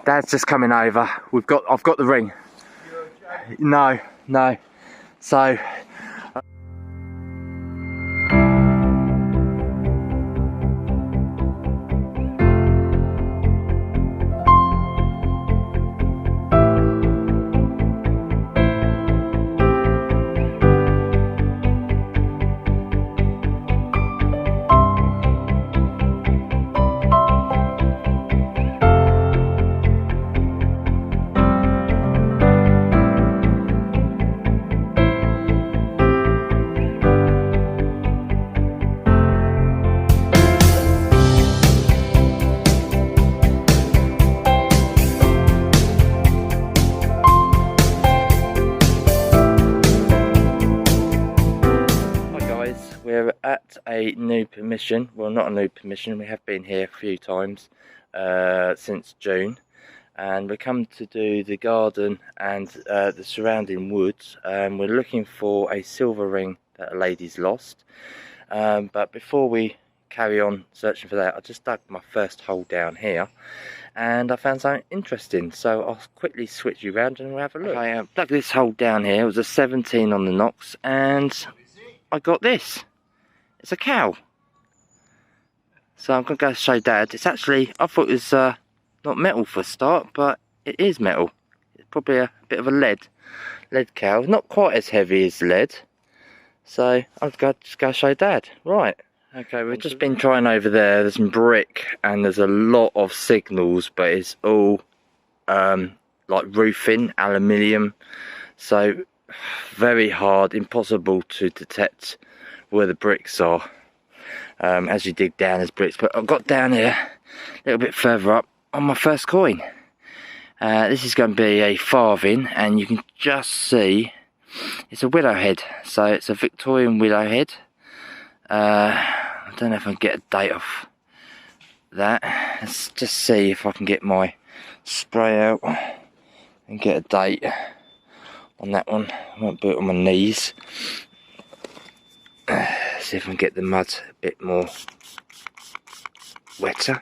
Dad's just coming over. I've got the ring. No. So we're at a new permission. Well, not a new permission, we have been here a few times since June, and we come to do the garden and the surrounding woods. We're looking for a silver ring that a lady's lost, but before we carry on searching for that, I just dug my first hole down here and I found something interesting, so I'll quickly switch you around and we'll have a look. I dug this hole down here. It was a 17 on the Knox, and I got this. It's a cow. So I'm going to go show Dad. It's actually, I thought it was not metal for a start, but it is metal. It's probably a bit of a lead cow. Not quite as heavy as lead. So I'll just go show Dad. Right. Okay, we've just been trying over there. There's some brick and there's a lot of signals, but it's all like roofing, aluminium. So very hard, impossible to detect where the bricks are as you dig down. There's bricks, but I've got down here a little bit further up on my first coin. This is going to be a farthing, and you can just see it's a willow head. So it's a Victorian willow head. I don't know if I can get a date off that. Let's just see if I can get my spray out and get a date on that one. I won't do it on my knees. See if I can get the mud a bit more wetter.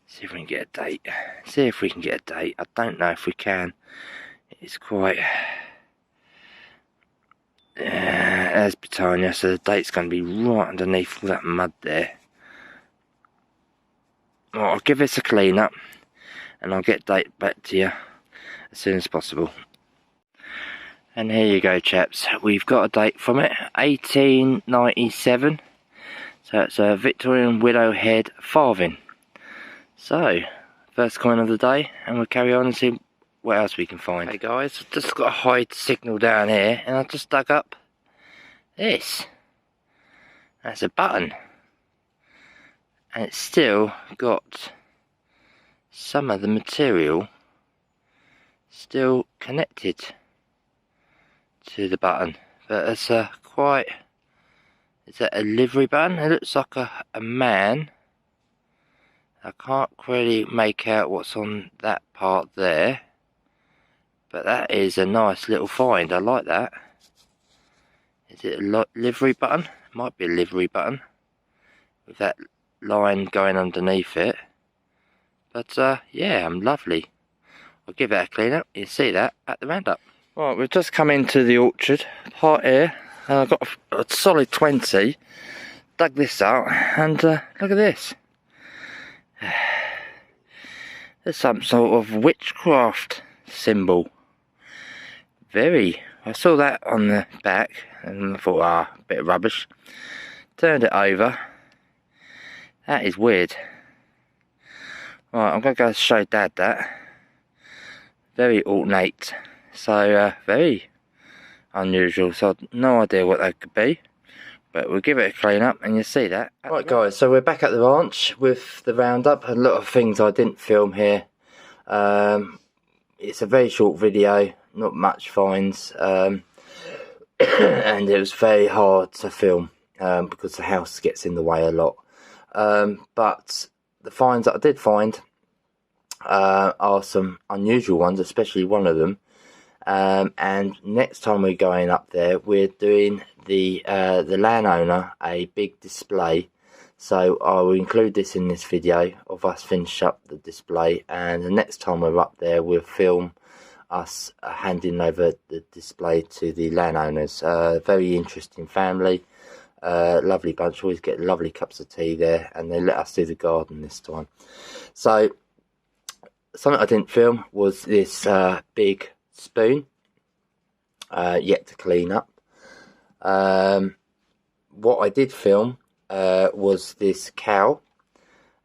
See if we can get a date. See if we can get a date. I don't know if we can. It's quite... there's Britannia, so the date's going to be right underneath all that mud there. Well, I'll give this a clean up and I'll get date back to you as soon as possible. And here you go, chaps, we've got a date from it, 1897. So it's a Victorian willow head farthing. So first coin of the day, and we'll carry on and see what else we can find. Hey guys, I've just got a hide signal down here, and I just dug up this. That's a button, and it's still got some of the material still connected to the button, but it's a quite... is that a livery button? It looks like a man. I can't really make out what's on that part there, but that is a nice little find. I like that. Is it a livery button? Might be a livery button with that line going underneath it. But yeah, lovely. I'll give that a clean up. You see that at the roundup. Right, we've just come into the orchard part here. I've got a solid 20. Dug this out, and look at this. There's some sort of witchcraft symbol. I saw that on the back and I thought, a bit of rubbish. Turned it over. That is weird. Right, I'm going to go show Dad that. Very ornate. So very unusual. So I've no idea what that could be. But we'll give it a clean up and you'll see that. Right guys, so we're back at the ranch with the roundup. A lot of things I didn't film here. It's a very short video, not much finds. And it was very hard to film because the house gets in the way a lot. But the finds that I did find are some unusual ones, especially one of them. And next time we're going up there, we're doing the landowner a big display, So I will include this in this video of us finish up the display, and the next time we're up there we'll film us handing over the display to the landowners. Very interesting family, lovely bunch, always get lovely cups of tea there, and they let us do the garden this time. So something I didn't film was this big spoon, yet to clean up. What I did film was this cow,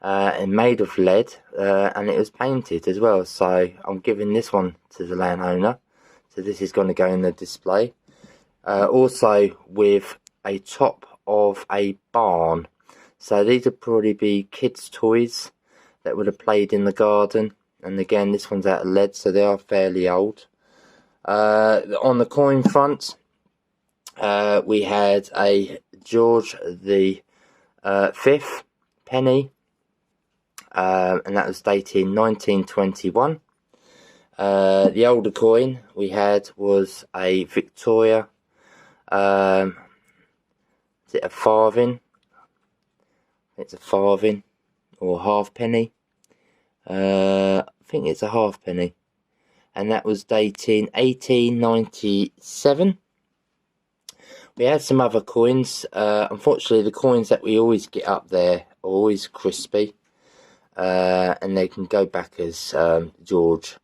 and made of lead, and it was painted as well, so I'm giving this one to the landowner. So this is going to go in the display, also with a top of a barn. So these would probably be kids' toys that would have played in the garden, and again this one's out of lead, so they are fairly old. On the coin front, we had a George the Fifth penny, and that was dated 1921. The older coin we had was a Victoria, is it a farthing? It's a farthing or halfpenny. I think it's a halfpenny, and that was dated 1897. We had some other coins. Unfortunately, the coins that we always get up there are always crispy, and they can go back as George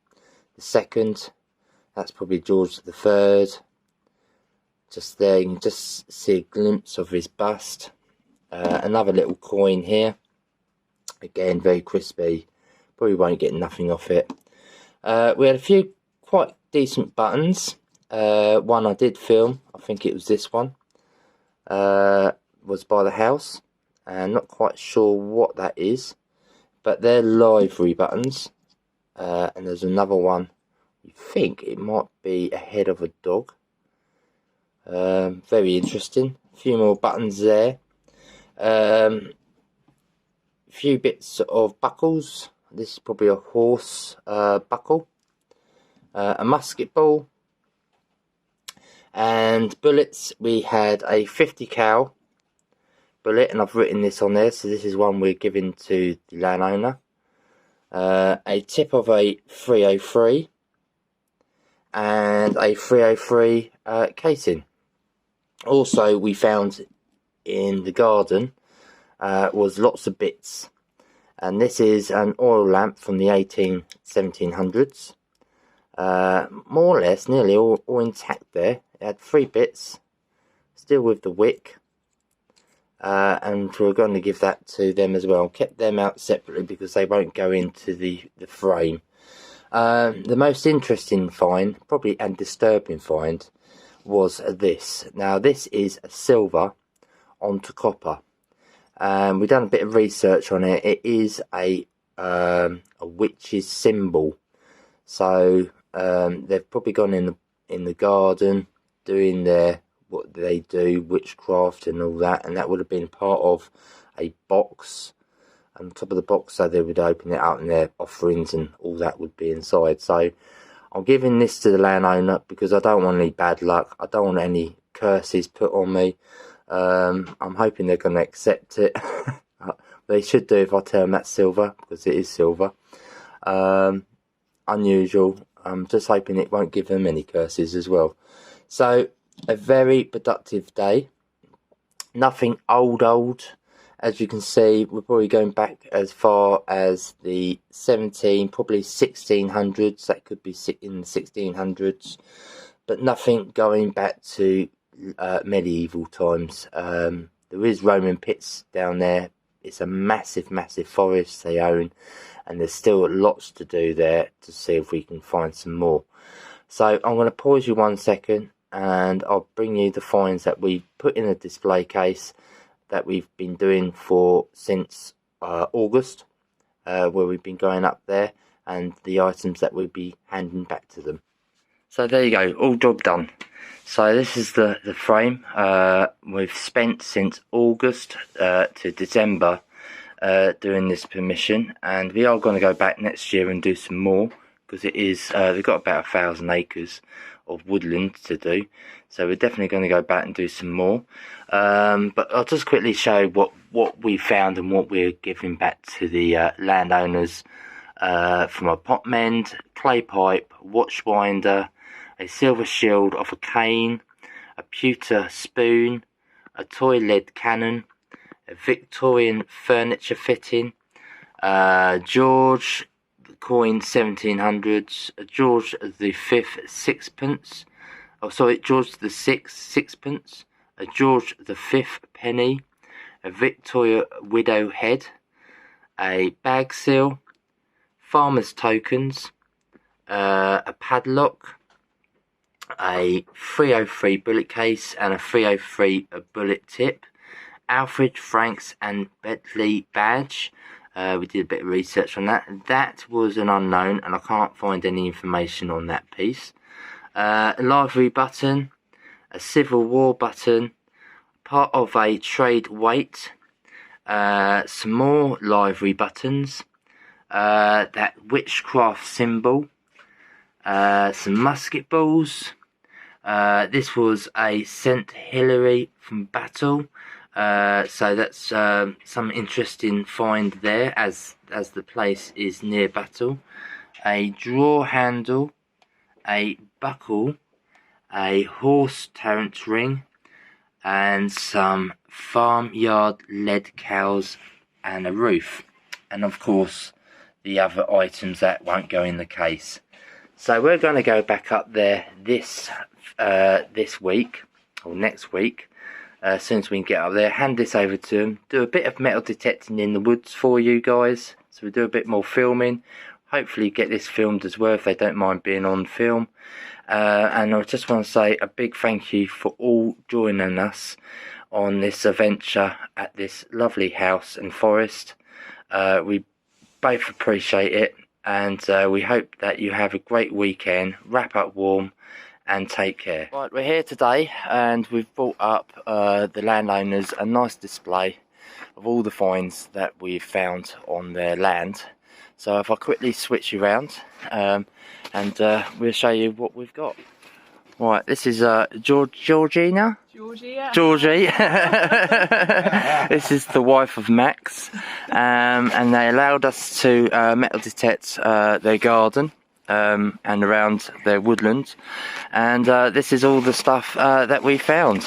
II. That's probably George III. Just there, you can just see a glimpse of his bust. Another little coin here. Again, very crispy. Probably won't get nothing off it. We had a few quite decent buttons. One I did film, I think it was this one, was by the house, and not quite sure what that is, but they're livery buttons. And there's another one, I think it might be a head of a dog. Very interesting. A few more buttons there. A few bits of buckles. This is probably a horse buckle. A musket ball. And bullets, we had a 50 cal bullet, and I've written this on there, so this is one we're giving to the landowner. A tip of a 303 and a 303 casing. Also, we found in the garden was lots of bits, and this is an oil lamp from the 1700s. More or less nearly all intact there. It had 3 bits, still with the wick, and we're going to give that to them as well. Kept them out separately because they won't go into the frame. The most interesting find, probably, and disturbing find, was this. Now this is a silver onto copper, and we've done a bit of research on it. It is a witch's symbol, so they've probably gone in the garden doing what they do, witchcraft and all that, and that would have been part of a box. On top of the box, so they would open it up and their offerings and all that would be inside. So I'm giving this to the landowner because I don't want any bad luck. I don't want any curses put on me. I'm hoping they're going to accept it. They should do if I tell them that's silver, because it is silver. Unusual. I'm just hoping it won't give them any curses as well. So a very productive day. Nothing old. As you can see, we're probably going back as far as the probably 1600s. That could be in the 1600s, but nothing going back to medieval times. There is Roman pits down there. It's a massive forest they own, and there's still lots to do there to see if we can find some more. So I'm going to pause you 1 second, and I'll bring you the finds that we put in a display case that we've been doing since August, where we've been going up there, and the items that we'll be handing back to them. So there you go, all job done. So this is the frame. We've spent since August to December doing this permission, and we are going to go back next year and do some more, because it is, they've got about 1,000 acres of woodland to do, so we're definitely going to go back and do some more. But I'll just quickly show what we found and what we're giving back to the landowners, from a pot mend, clay pipe, watch winder, a silver shield of a cane, a pewter spoon, a toy lead cannon, a Victorian furniture fitting, George the coin 1700s, a George the 5th sixpence, George the 6th sixpence, a George the 5th penny, a Victoria widow head, a bag seal, farmer's tokens, a padlock, a 303 bullet case and a 303 bullet tip, Alfred, Franks and Bentley badge. We did a bit of research on that. That was an unknown and I can't find any information on that piece. A livery button, a Civil War button, part of a trade weight, some more livery buttons, that witchcraft symbol, some musket balls. This was a St. Hilary from battle, so that's some interesting find there, as the place is near battle. A drawer handle, a buckle, a horse Terence ring, and some farmyard lead cows and a roof, and of course the other items that won't go in the case. So we're going to go back up there this week or next week, as soon as we can get up there, hand this over to them, do a bit of metal detecting in the woods for you guys, so we do a bit more filming, hopefully get this filmed as well if they don't mind being on film. And I just want to say a big thank you for all joining us on this adventure at this lovely house and forest. We both appreciate it, and we hope that you have a great weekend, wrap up warm and take care. Right, we're here today and we've brought up the landowners a nice display of all the finds that we've found on their land. So if I quickly switch you around, and we'll show you what we've got. Right, this is Georgina? Georgie. This is the wife of Max, and they allowed us to metal detect their garden and around their woodland, and this is all the stuff that we found.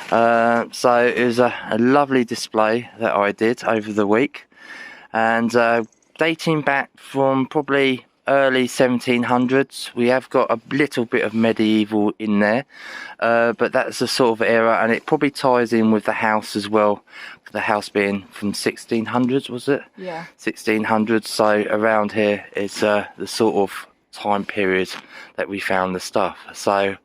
So it was a lovely display that I did over the week, and dating back from probably early 1700s. We have got a little bit of medieval in there, but that's the sort of era, and it probably ties in with the house as well, the house being from 1600s, was it? Yeah, 1600s. So around here is the sort of time period that we found the stuff. So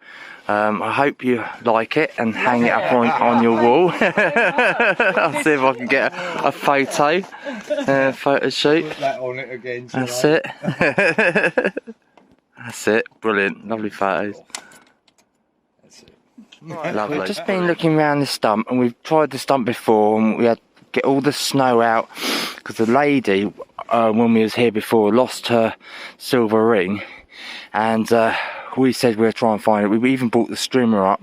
I hope you like it and hang it up on your wall. I'll see if I can get a photo shoot. Put that on it again, that's it. That's it. Brilliant. Lovely photos. That's it. Lovely. We've just been looking around the stump, and we've tried the stump before, and we had to get all the snow out because the lady, when we was here before, lost her silver ring, and we said we'll try and find it. We even brought the streamer up,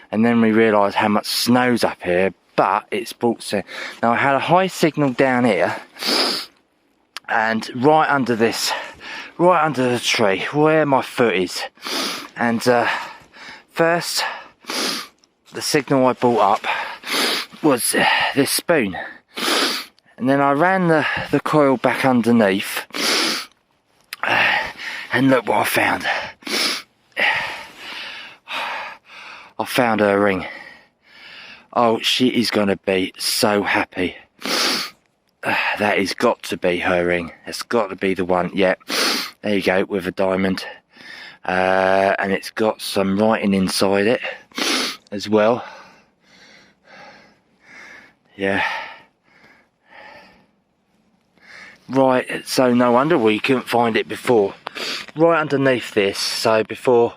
and then we realised how much snow's up here, but it's brought snow. Now I had a high signal down here, and right under the tree where my foot is, and first the signal I brought up was this spoon, and then I ran the coil back underneath, and look what I found. I found her ring. Oh, she is going to be so happy. That has got to be her ring. It's got to be the one. Yep. There you go, with a diamond. And it's got some writing inside it as well. Yeah. Right, so no wonder we couldn't find it before. Right underneath this, so before,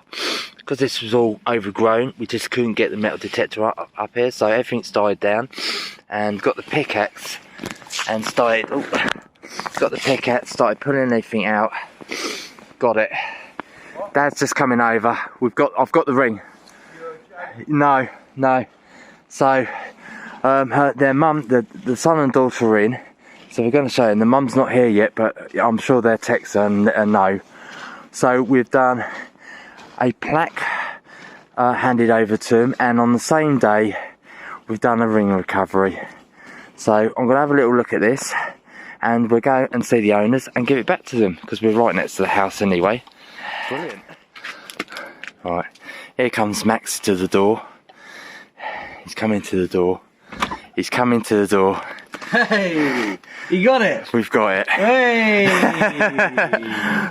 because this was all overgrown, we just couldn't get the metal detector up here, so everything's died down, and got the pickaxe and started pulling everything out, got it. Dad's just coming over. I've got the ring. No. So their mum, the son and daughter are in. So we're going to show them. The mum's not here yet, but I'm sure they'll text her and let her know. So we've done a plaque handed over to them, and on the same day we've done a ring recovery. So I'm going to have a little look at this, and we'll go and see the owners and give it back to them, because we're right next to the house anyway. Brilliant. Right, here comes Max to the door. He's coming to the door. He's coming to the door. Hey, you got it. We've got it. Hey.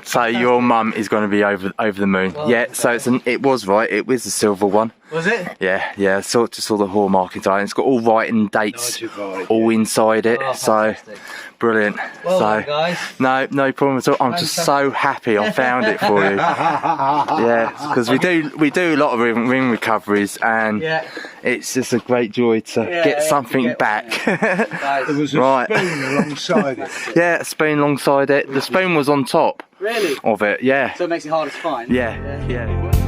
So your mum is going to be over the moon. Well, yeah. So it was right. It was the silver one. Was it? Yeah. Just saw the hallmark inside. It's got all writing dates all inside it. Oh, so brilliant. Well so done, guys. no problem at all. I'm just so happy I found it for you. Yeah, because we do a lot of ring recoveries, and it's just a great joy to get something back. There was a spoon alongside it. Yeah, a spoon alongside it. The spoon was on top. Really? Of it. Yeah. So it makes it harder to find. Yeah.